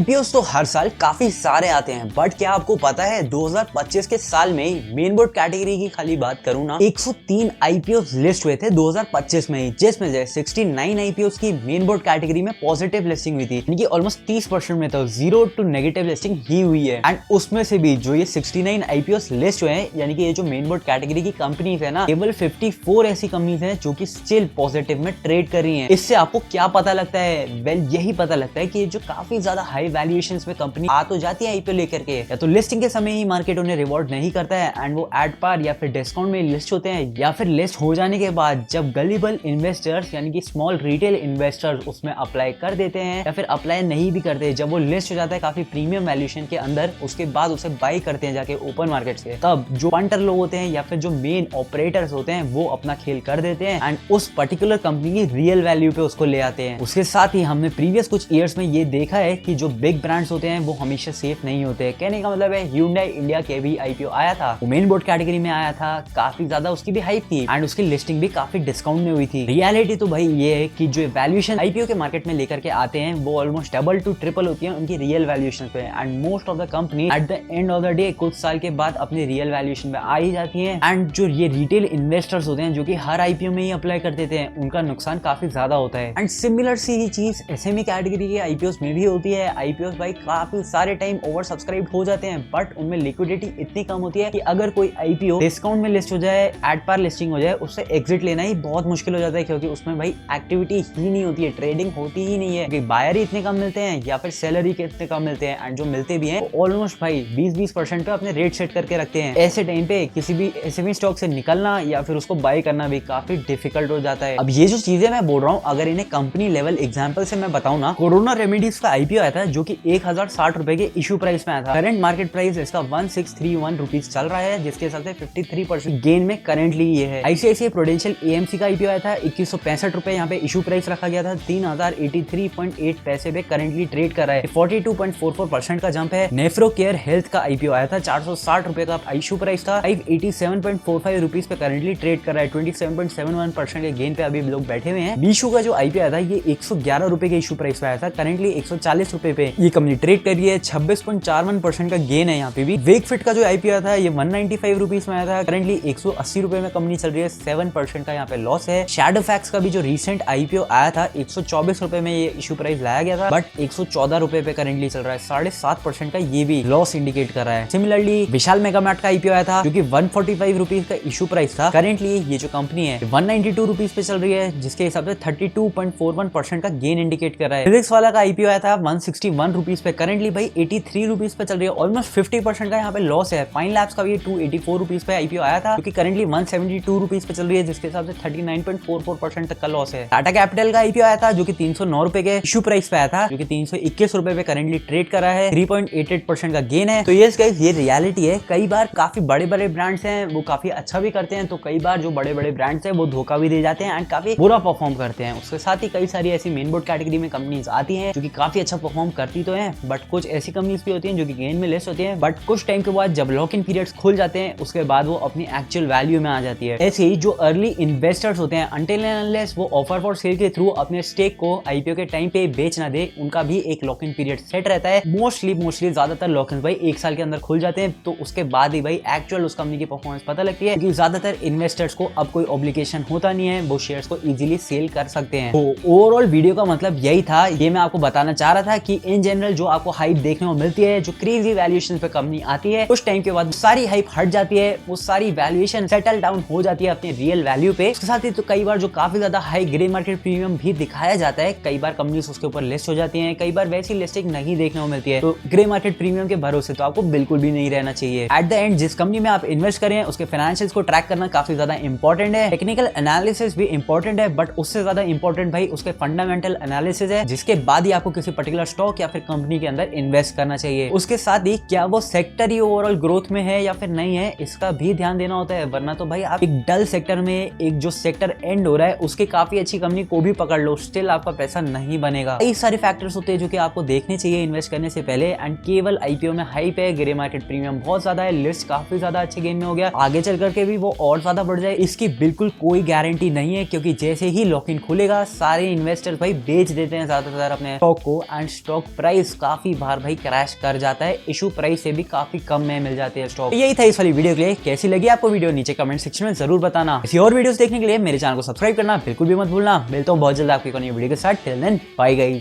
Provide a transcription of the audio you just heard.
IPOs तो हर साल काफी सारे आते हैं, बट क्या आपको पता है 2025 के साल में मेन बोर्ड कैटेगरी की खाली बात करूं ना 103 आईपीओस लिस्ट हुए थे 2025 में ही, जिसमें से 69 आईपीओस की मेन बोर्ड कैटेगरी में पॉजिटिव लिस्टिंग हुई थी, यानी कि ऑलमोस्ट 30% में तो 0 टू नेगेटिव लिस्टिंग ही हुई है। एंड उसमें से भी जो ये 69 आईपीओस लिस्ट हुए हैं, यानी कि ये जो मेन बोर्ड कैटेगरी की कंपनीज है ना, केवल 54 ऐसी कंपनीज हैं जो कि स्टिल पॉजिटिव में ट्रेड कर रही हैं। इससे आपको क्या पता लगता है? वेल, यही पता लगता है कि जो काफी ज्यादा हाई वैल्यूएशंस में कंपनी आ तो जाती है आईपीओ लेकर के, या तो लिस्टिंग के समय ही मार्केट उन्हें रिवॉर्ड नहीं करता है एंड वो एट पार या फिर डिस्काउंट में लिस्ट होते हैं, या फिर लिस्ट हो जाने के बाद जब गलीबल इन्वेस्टर्स यानी कि स्मॉल रिटेल इन्वेस्टर्स उसमें अप्लाई कर देते हैं या फिर अप्लाई नहीं भी करते, जब वो लिस्ट हो जाता है काफी प्रीमियम वैल्यूएशन के अंदर, उसके बाद उसे बाई करते हैं जाके ओपन मार्केट से, तब जो पंटर लोग होते हैं या फिर जो मेन ऑपरेटर्स होते हैं वो अपना खेल कर देते हैं एंड उस पर्टिकुलर कंपनी की रियल वैल्यू पे उसको ले आते हैं। उसके साथ ही हमने प्रीवियस कुछ ईयर्स में ये देखा है कि जो बिग ब्रांड्स होते हैं वो हमेशा सेफ नहीं होते। कहने का मतलब है Hyundai इंडिया के भी आईपीओ आया था, वो मेन बोर्ड कैटेगरी में आया था, काफी ज्यादा उसकी भी हाइप थी एंड उसकी लिस्टिंग भी काफी डिस्काउंट में हुई थी। रियलिटी तो भाई ये है कि जो वैल्यूएशन आईपीओ के मार्केट में लेकर के आते हैं वो ऑलमोस्ट डबल टू ट्रिपल होती है उनकी रियल वैल्यूएशन पे, and most of the company at the end of the day कुछ साल के बाद अपनी रियल वैल्यूएशन पे आ ही जाती है। एंड जो ये रिटेल इन्वेस्टर्स होते हैं जो कि हर आईपीओ में ही अप्लाई कर देते हैं, उनका नुकसान काफी ज्यादा होता है। एंड सिमिलर सी ही चीज एसएमई कैटेगरी के आईपीओस में भी होती है। आईपीओस भाई काफी सारे टाइम ओवर सब्सक्राइब हो जाते हैं, बट उनमें लिक्विडिटी इतनी कम होती है कि अगर कोई आईपीओ डिस्काउंट में लिस्ट हो जाए, एट पार लिस्टिंग हो जाए, उससे एग्जिट लेना ही बहुत मुश्किल हो जाता है, क्योंकि उसमें भाई एक्टिविटी ही नहीं होती है, ट्रेडिंग होती ही नहीं है, क्योंकि बायर ही इतने कम मिलते हैं या फिर सैलरी के इतने कम मिलते हैं, एंड जो मिलते भी हैं ऑलमोस्ट भाई 20% पे अपने रेट सेट करके रखते हैं। ऐसे टाइम पे किसी भी एसएमई स्टॉक से निकलना या फिर उसको बाय करना भी काफी डिफिकल्ट हो जाता है। अब ये जो चीजें मैं बोल रहा हूँ, अगर इन्हें कंपनी लेवल एग्जांपल से मैं बताऊं ना, कोरोना रेमेडीज का आईपीओ आया था जो कि 1060 रुपए के इशू प्राइस में आया था। करंट मार्केट प्राइस इसका 1631 रुपीज चल रहा है, जिसके हिसाब से 53% गेन में करंटली ये है। आईसीआईसीआई प्रूडेंशियल एएमसी का आईपीओ आया था 2165 रुपए, यहाँ पे इशू प्राइस रखा गया था 3083.8 पैसे पे करंटली ट्रेड कर रहा है, 42.44% का जंप है। नेफ्रो केयर हेल्थ का आईपीओ आया था 460 रुपए का इशू प्राइस था, 587.45 रुपीज पे करंटली ट्रेड कर रहा है, 27.71% के गेन पे अभी लोग बैठे हुए हैं। मीशो का जो आईपीओ आया था ये 111 रुपए के इशू प्राइस पे आया था, करंटली 140 रुपए पे ये कंपनी ट्रेड कर रही है, 26.41% का गेन है यहाँ पे भी। वेकफिट का जो आईपीओ आया था ये 195 रुपीज में आया था, करंटली 180 रुपए में कंपनी चल रही है, 7% का यहाँ पे लॉस है। शैडोफैक्स का भी जो रिसेंट आईपीओ आया था 124 रुपए में ये इशू प्राइस लाया गया था, बट 114 रुपए पे करंटली चल रहा है, 7.5% का ये भी लॉस इंडिकेट कर रहा है। सिमिलरली विशाल मेगामार्ट का आईपीओ आया था जो कि 145 रुपीज का इशू प्राइस था, करंटली ये जो कंपनी है 192 रुपीज पे चल रही है, जिसके हिसाब से 32.41% का गेन इंडिकेट कर रहा है। फिजिक्स वाला का आईपीओ आया था 161 रुपीज पे, करंटली भाई 83 रुपीज पे चल रही है, ऑलमोस्ट 50% का यहाँ पे लॉस है। फाइन लैब्स का भी 284 रुपीज पे आईपीओ आया था, क्योंकि करंटली 172 रुपीज पे चल रही है, जिसके हिसाब से 39.44% तक का लॉस है। टाटा कैपिटल का आईपीओ आया था जो कि 309 रुपए के इशू प्राइस पे आया था, जो कि 321 रुपए पे करंटली ट्रेड कर रहा है, 3.88% का गेन है। तो यस गाइस, ये रियलिटी है। कई बार काफी बड़े बड़े ब्रांड्स हैं वो काफी अच्छा भी करते हैं, तो कई बार जो बड़े बड़े ब्रांड्स हैं वो धोखा भी दे जाते हैं एंड काफी बुरा परफॉर्म करते हैं। उसके साथ ही कई सारी ऐसी मेन बोर्ड कैटेगरी में कंपनीज आती हैं जो कि काफी अच्छा परफॉर्म करती तो हैं, बट कुछ ऐसी कंपनीज भी होती हैं जो कि गेन में लेस होती हैं, बट कुछ टाइम के बाद जब लॉक इन पीरियड्स खुल जाते हैं उसके बाद वो अपनी एक्चुअल वैल्यू में आ जाती है। ऐसे ही जो अर्ली इन्वेस्टर्स होते हैं, अनटिल एंड अनलेस वो ऑफर फॉर सेल के थ्रू अपने स्टेक को आईपीओ के टाइम पे बेच ना दे, उनका भी एक लॉक इन पीरियड सेट रहता है। मोस्टली ज्यादातर लॉक इन भाई 1 साल के अंदर खुल जाते हैं, तो उसके बाद ही भाई एक्चुअल उस कंपनी की परफॉर्मेंस पता लगती है, क्योंकि ज्यादातर इन्वेस्टर्स को अब कोई ऑब्लिगेशन होता नहीं है, वो शेयर्स को इजीली सेल कर सकते हैं। तो ओवरऑल वीडियो का मतलब यही था, ये मैं आपको बताना चाह रहा था कि इन जनरल जो आपको हाइप देखने को मिलती है, जो क्रेजी वैल्यूएशन पे कंपनी आती है, कुछ टाइम के बाद सारी हाइप हट जाती है, वो सारी वैल्यूएशन सेटल डाउन हो जाती है अपने रियल वैल्यू पे। उसके साथ ही तो कई बार जो काफी ज्यादा हाई ग्रे मार्केट प्रीमियम भी दिखाया जाता है, कई बार कंपनीज उसके ऊपर लिस्ट हो जाती है, कई बार वैसी लिस्टिंग नहीं देखने को मिलती है, तो ग्रे मार्केट प्रीमियम के भरोसे तो आपको बिल्कुल भी नहीं रहना चाहिए। एट द एंड जिस कंपनी में आप इन्वेस्ट करें उसके फाइनेंशियल्स को ट्रैक करना काफी ज्यादा इंपॉर्टेंट है, टेक्निकल एनालिसिस भी इंपॉर्टेंट है, बट उससे ज्यादा इंपॉर्टेंट भाई उसके फंडामेंटल एनालिसिस है, जिसके बाद ही आपको किसी पर्टिकुलर स्टॉक या फिर कंपनी के अंदर इन्वेस्ट करना चाहिए। उसके साथ ही क्या वो सेक्टर ही ओवरऑल ग्रोथ में है या फिर नहीं है, इसका भी ध्यान देना होता है, वरना तो भाई आप एक डल सेक्टर में, एक जो सेक्टर एंड हो रहा है उसके काफी अच्छी कंपनी को भी पकड़ लो, स्टिल आपका पैसा नहीं बनेगा। कई सारे फैक्टर्स होते हैं जो कि आपको देखने चाहिए इन्वेस्ट करने से पहले, एंड केवल आईपीओ में हाइप है, ग्रे मार्केट प्रीमियम बहुत ज्यादा है, लिस्ट काफी ज्यादा अच्छे गेन में हो गया, आगे चल करके भी वो और ज्यादा बढ़ जाए, इसकी बिल्कुल कोई गारंटी नहीं है, क्योंकि जैसे ही लॉक इन खुलेगा सारे इन्वेस्टर्स भाई बेच देते हैं ज्यादातर अपने स्टॉक को, एंड स्टॉक प्राइस काफी बार भाई क्रैश कर जाता है, इशू प्राइस से भी काफी कम में मिल जाते हैं स्टॉक। यही था इस वाली वीडियो के लिए। कैसी लगी आपको वीडियो नीचे कमेंट सेक्शन में जरूर बताना। ऐसी और वीडियोस देखने के लिए मेरे चैनल को सब्सक्राइब करना बिल्कुल भी मत भूलना। मिलता हूँ बहुत जल्द आपकी वीडियो के साथ। Till then bye guys.